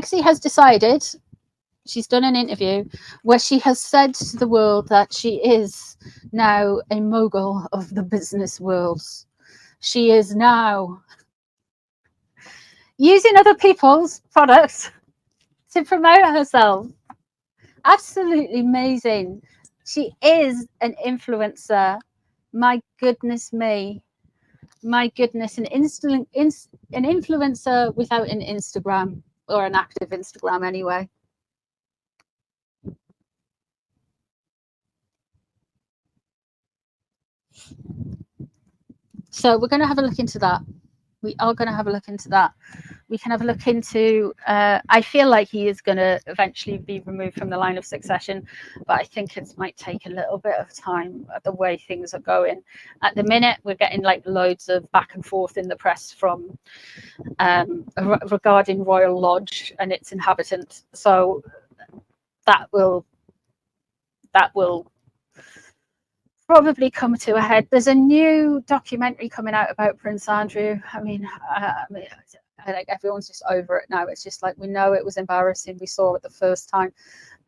Megsy has decided, she's done an interview where she has said to the world that she is now a mogul of the business world. She is now using other people's products to promote herself. Absolutely amazing. She is an influencer. My goodness me. My goodness, an influencer without an Instagram, or an active Instagram anyway. So we're going to have a look into that. We are going to have a look into that. We can have a look into, I feel like he is going to eventually be removed from the line of succession, but I think it might take a little bit of time the way things are going. At the minute, we're getting like loads of back and forth in the press from regarding Royal Lodge and its inhabitants. So that will probably come to a head. There's a new documentary coming out about Prince Andrew. I mean, I think everyone's just over it now. It's just like, we know it was embarrassing. We saw it the first time.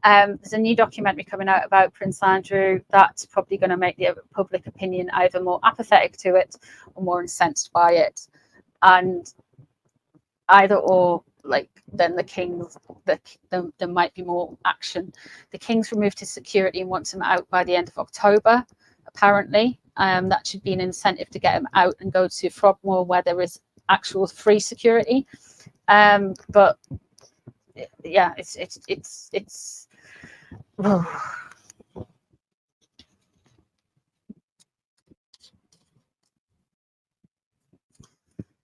There's a new documentary coming out about Prince Andrew that's probably going to make the public opinion either more apathetic to it or more incensed by it. And either or, like, then the King's, there might be more action. The King's removed his security and wants him out by the end of October, apparently. That should be an incentive to get him out and go to Frogmore, where there is actual free security. But yeah, it's oh.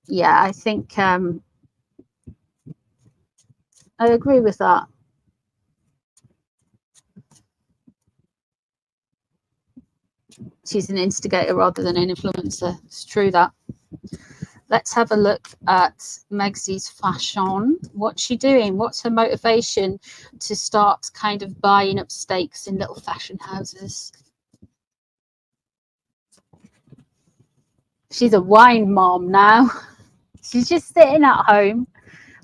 Yeah, I think I agree with that. She's an instigator rather than an influencer. It's true that. Let's have a look at Megsy's Fashoooon. What's she doing? What's her motivation to start kind of buying up stakes in little fashion houses? She's a wine mom now. She's just sitting at home,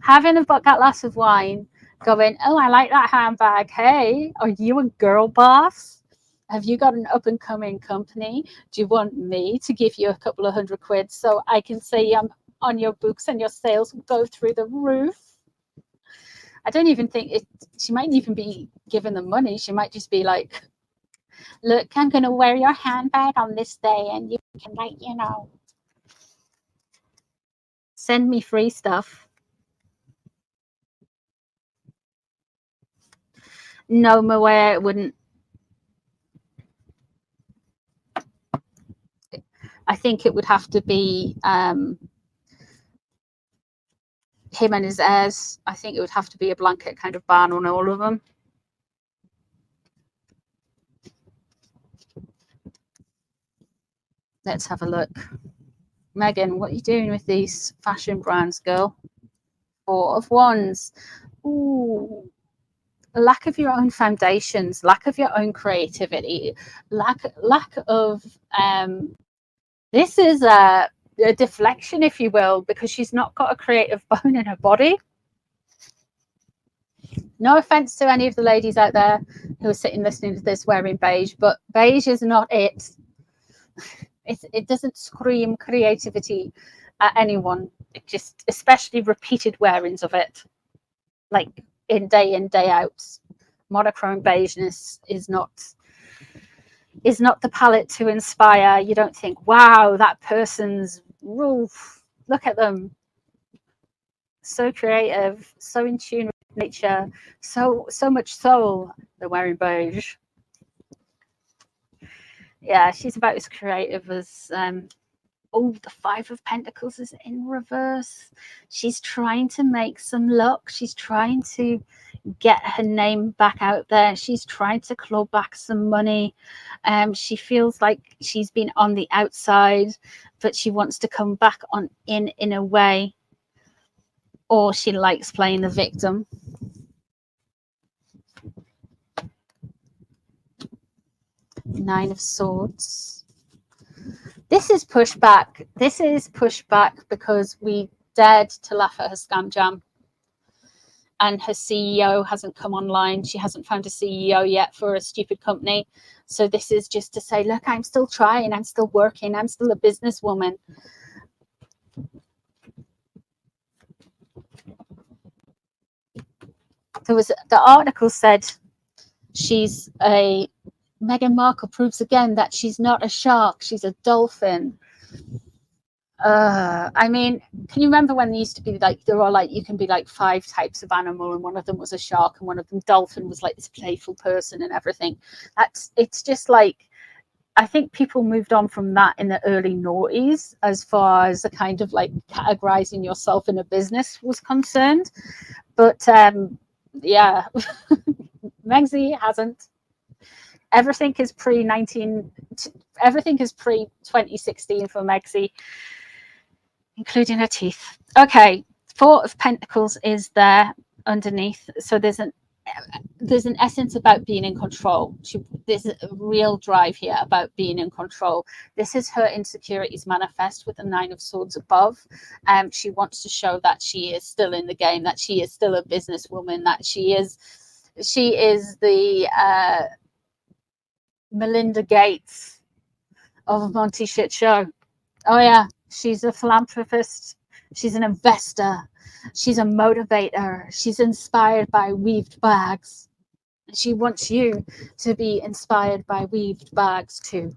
having a glass of wine, going, oh, I like that handbag. Hey, are you a girl boss? Have you got an up-and-coming company? Do you want me to give you a couple of £100 so I can say I'm on your books and your sales will go through the roof? I don't even think she might even be giving them money. She might just be like, look, I'm going to wear your handbag on this day and you can, like, you know, send me free stuff. No, Moe, it wouldn't. I think it would have to be him and his heirs. I think it would have to be a blanket kind of ban on all of them. Let's have a look. Megan, what are you doing with these fashion brands, girl? 4 of Wands. Ooh. Lack of your own foundations, lack of your own creativity, lack of this is a deflection, if you will, because she's not got a creative bone in her body. No offense to any of the ladies out there who are sitting listening to this wearing beige, but beige is not it. It doesn't scream creativity at anyone. It just, especially repeated wearings of it, like in, day out. Monochrome beigeness is not the palette to inspire. You don't think, wow, that person's roof, look at them, so creative, so in tune with nature, so much soul. They're wearing beige. Yeah, she's about as creative as oh, the 5 of Pentacles is in reverse. She's trying to make some luck. She's trying to get her name back out there. She's trying to claw back some money. She feels like she's been on the outside, but she wants to come back on in a way, or she likes playing the victim. Nine of Swords. This is pushback. This is pushback because we dared to laugh at her scam jam. and her CEO hasn't come online. She hasn't found a CEO yet for a stupid company. So this is just to say, look, I'm still trying, I'm still working, I'm still a businesswoman. The article said Meghan Markle proves again that she's not a shark, she's a dolphin. I mean, can you remember when there used to be like, there are like, you can be like 5 types of animal, and one of them was a shark, and one of them, dolphin, was like this playful person and everything. It's just like, I think people moved on from that in the early noughties as far as the kind of like categorizing yourself in a business was concerned. But yeah, Megsy hasn't. Everything is everything is pre 2016 for Megsy, including her teeth. Okay, 4 of Pentacles is there underneath. So there's an essence about being in control. There's a real drive here about being in control. This is her insecurities manifest with the 9 of Swords above. She wants to show that she is still in the game, that she is still a businesswoman, that she is the Melinda Gates of a Monty shit show. Oh yeah, she's a philanthropist, she's an investor, she's a motivator, she's inspired by weaved bags. She wants you to be inspired by weaved bags too.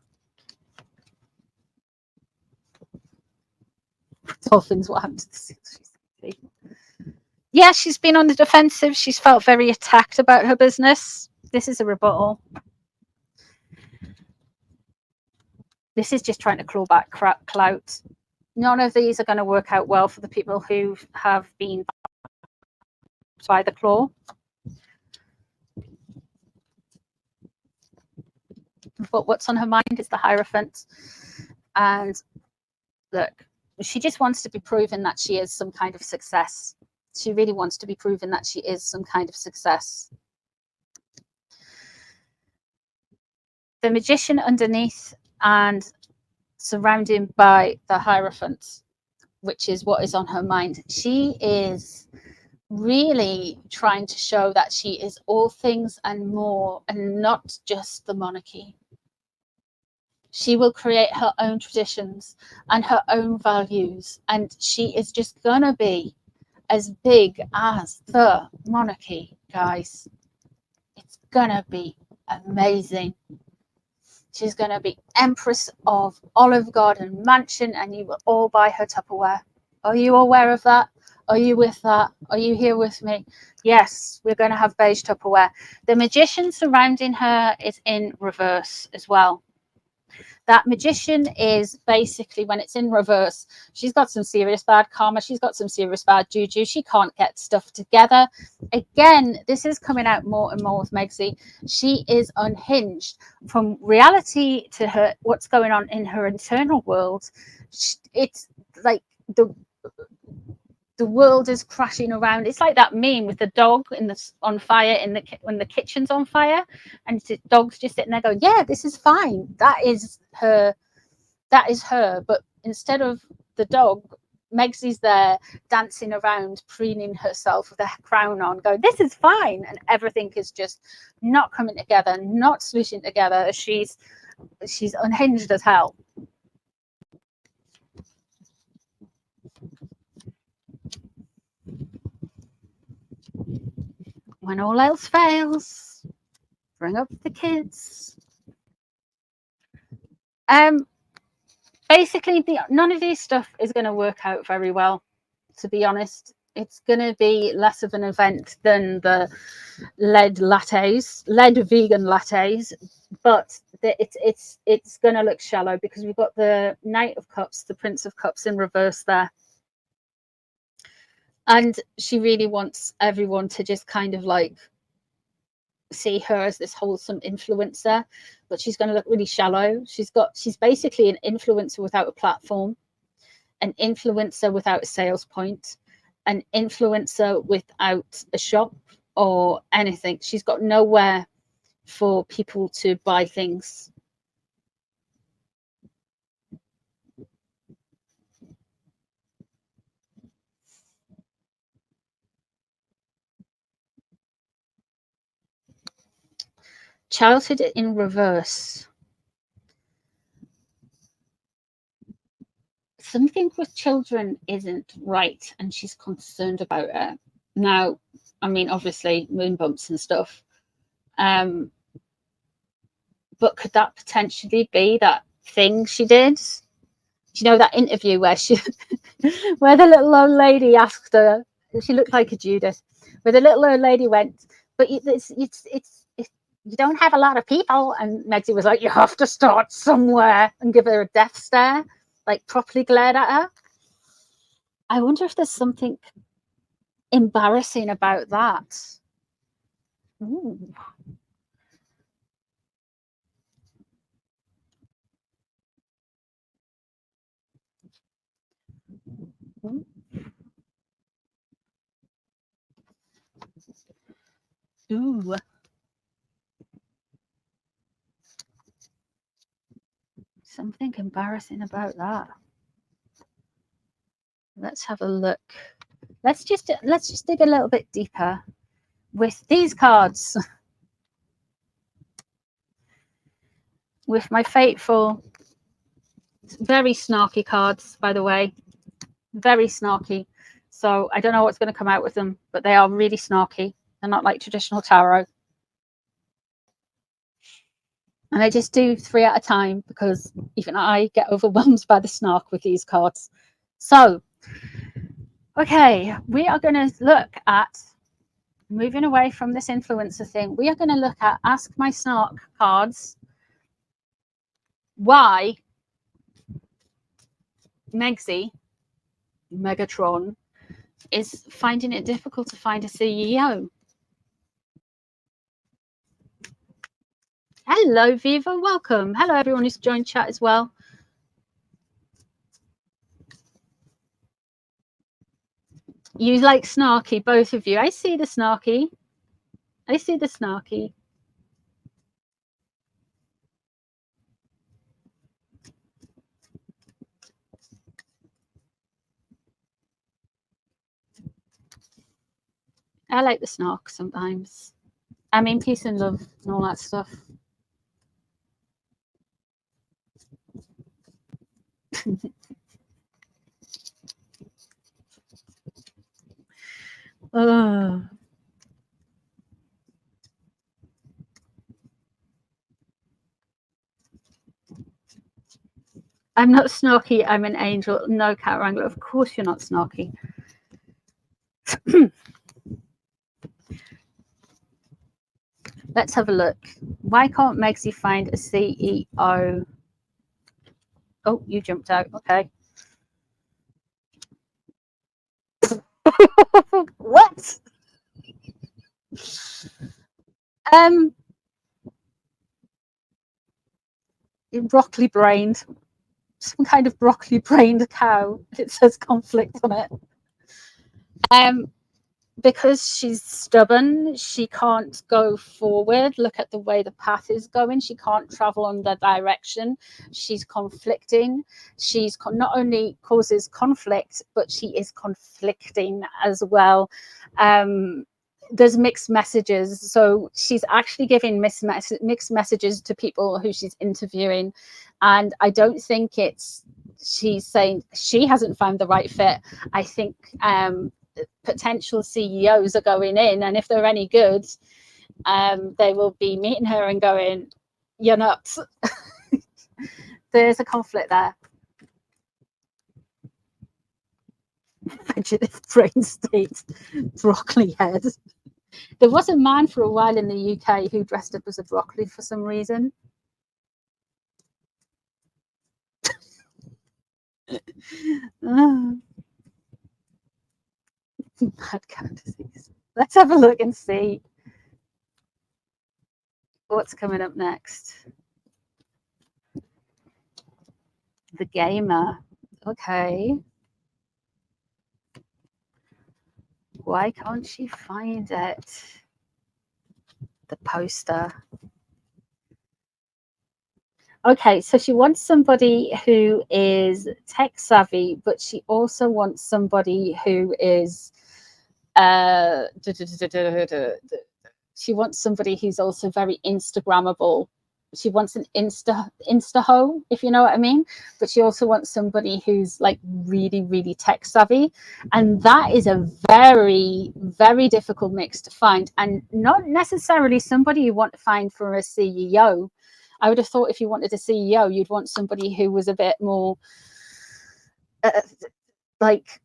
Dolphins, what happened to the 6? Yeah, she's been on the defensive. She's felt very attacked about her business. This is a rebuttal. This is just trying to claw back clout. None of these are going to work out well for the people who have been by the claw. But what's on her mind is the Hierophant. And look, she just wants to be proven that she is some kind of success. She really wants to be proven that she is some kind of success. The Magician underneath and surrounded by the Hierophant, which is what is on her mind. She is really trying to show that she is all things and more, and not just the monarchy. She will create her own traditions and her own values, and she is just gonna be as big as the monarchy, guys. It's gonna be amazing. She's gonna be Empress of Olive Garden Mansion, and you will all buy her Tupperware. Are you aware of that? Are you with that? Are you here with me? Yes, we're going to have beige Tupperware. The Magician surrounding her is in reverse as well. That Magician is basically, when it's in reverse, she's got some serious bad karma. She's got some serious bad juju. She can't get stuff together. Again, this is coming out more and more with Megsy. She is unhinged from reality to her, what's going on in her internal world. It's like the world is crashing around. It's like that meme with the dog on fire when the kitchen's on fire, and the dog's just sitting there going, yeah, this is fine. That is her. But instead of the dog, Megsy's there dancing around, preening herself with a crown on, going, this is fine. And everything is just not coming together, not swishing together. She's unhinged as hell. When all else fails, bring up the kids. Basically, none of these stuff is going to work out very well, to be honest. It's going to be less of an event than the lead vegan lattes, but it's going to look shallow because we've got the Knight of Cups, the Prince of Cups in reverse there. And she really wants everyone to just kind of like see her as this wholesome influencer, but she's going to look really shallow. She's basically an influencer without a platform, an influencer without a sales point, an influencer without a shop or anything. She's got nowhere for people to buy things. Childhood in reverse. Something with children isn't right, and she's concerned about it. Now, I mean, obviously, moon bumps and stuff. But could that potentially be that thing she did? Do you know that interview where she, where the little old lady asked her, she looked like a Judas, where the little old lady went, but it's you don't have a lot of people, and Megsy was like, you have to start somewhere, and give her a death stare, like properly glared at her. I wonder if there's something embarrassing about that. Ooh. Ooh. Something embarrassing about that. Let's have a look. Let's just dig a little bit deeper with these cards. With my fateful, very snarky cards, by the way. Very snarky. So I don't know what's going to come out with them, but they are really snarky. They're not like traditional tarot. And I just do 3 at a time because even I get overwhelmed by the snark with these cards. So, okay, we are going to look at, moving away from this influencer thing, we are going to look at Ask My Snark cards. Why Megsy, Megatron, is finding it difficult to find a CEO. Hello, Viva, welcome. Hello, everyone who's joined chat as well. You like snarky, both of you. I see the snarky. I see the snarky. I like the snark sometimes. I mean, peace and love and all that stuff. I'm not snarky. I'm an angel. No, Cat Wrangler. Of course you're not snarky. Let's have a look. Why can't Megsy find a CEO? Oh, you jumped out. Okay. What? Broccoli brained. Some kind of broccoli brained cow. It says conflict on it. Because she's stubborn, she can't go forward. Look at the way the path is going. She can't travel on the direction. She's conflicting. She's not only causes conflict, but she is conflicting as well. There's mixed messages. So she's actually giving mixed messages to people who she's interviewing. And I don't think she's saying she hasn't found the right fit. I think potential CEOs are going in, and if they're any good, they will be meeting her and going, you're nuts. There's a conflict there. Vegetative brain state, broccoli head. There was a man for a while in the UK who dressed up as a broccoli for some reason. Mad cow disease. Let's have a look and see what's coming up next. The gamer. Okay. Why can't she find it? The poster. Okay, so she wants somebody who is tech savvy, but she also wants somebody who is She wants somebody who's also very Instagrammable. She wants an insta hoe, if you know what I mean. But she also wants somebody who's like really, really tech savvy. And that is a very, very difficult mix to find. And not necessarily somebody you want to find for a CEO. I would have thought if you wanted a CEO, you'd want somebody who was a bit more like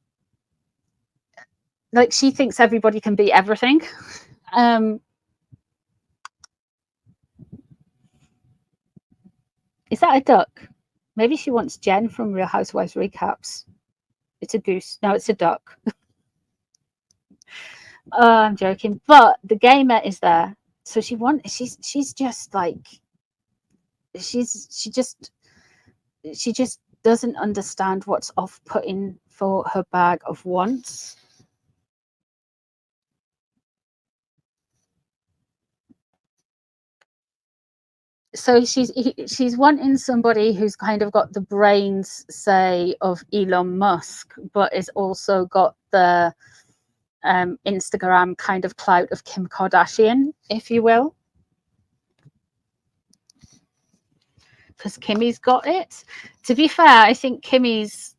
she thinks everybody can be everything. Is that a duck? Maybe she wants Jen from Real Housewives Recaps. It's a goose. No, it's a duck. Oh, I'm joking. But the gamer is there. So she's just like, she just doesn't understand what's off-putting for her bag of wants. So she's wanting somebody who's kind of got the brains, say, of Elon Musk, but is also got the Instagram kind of clout of Kim Kardashian, if you will. Because Kimmy's got it. To be fair, I think Kimmy's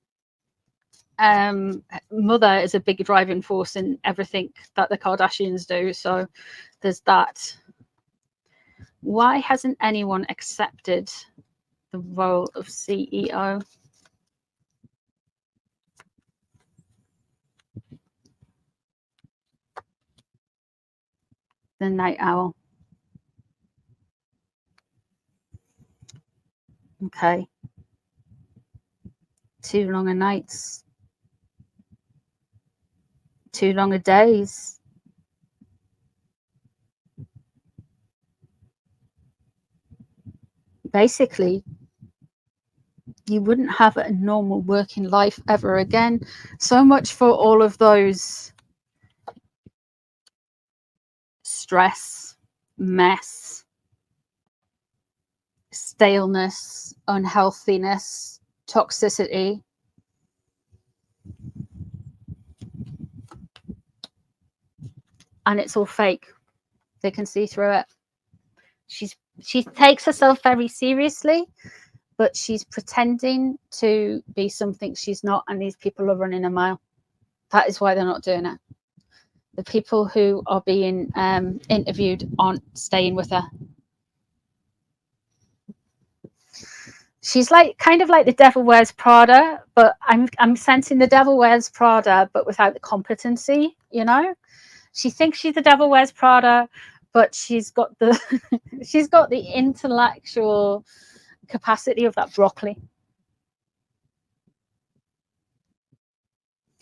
mother is a big driving force in everything that the Kardashians do. So there's that. Why hasn't anyone accepted the role of CEO? The night owl. Okay. Too long a nights. Too long a days. Basically, you wouldn't have a normal working life ever again. So much for all of those stress, mess, staleness, unhealthiness, toxicity. And it's all fake. They can see through it. She takes herself very seriously, but she's pretending to be something she's not, and these people are running a mile. That is why they're not doing it. The people who are being interviewed aren't staying with her. She's like kind of like the Devil Wears Prada, but I'm sensing the Devil Wears Prada, but without the competency. You know, she thinks she's the Devil Wears Prada, but she's got the she's got the intellectual capacity of that broccoli.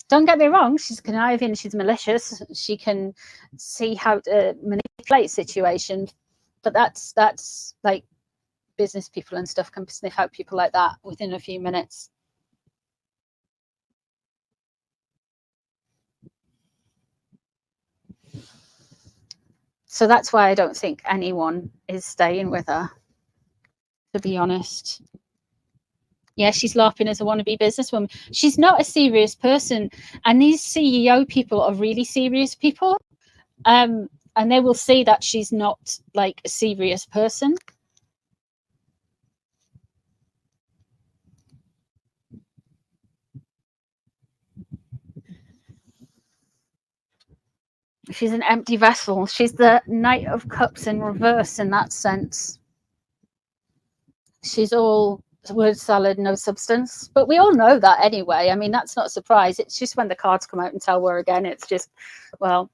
Don't get me wrong, she's conniving, she's malicious, she can see how to manipulate situations, but that's like business people and stuff can sniff out people like that within a few minutes. So that's why I don't think anyone is staying with her, to be honest. Yeah, she's laughing as a wannabe businesswoman. She's not a serious person. And these CEO people are really serious people. And they will see that she's not like a serious person. She's an empty vessel. She's the Knight of Cups in reverse in that sense. She's all word salad, no substance. But we all know that anyway. I mean, that's not a surprise. It's just when the cards come out and tell her again, it's just, well,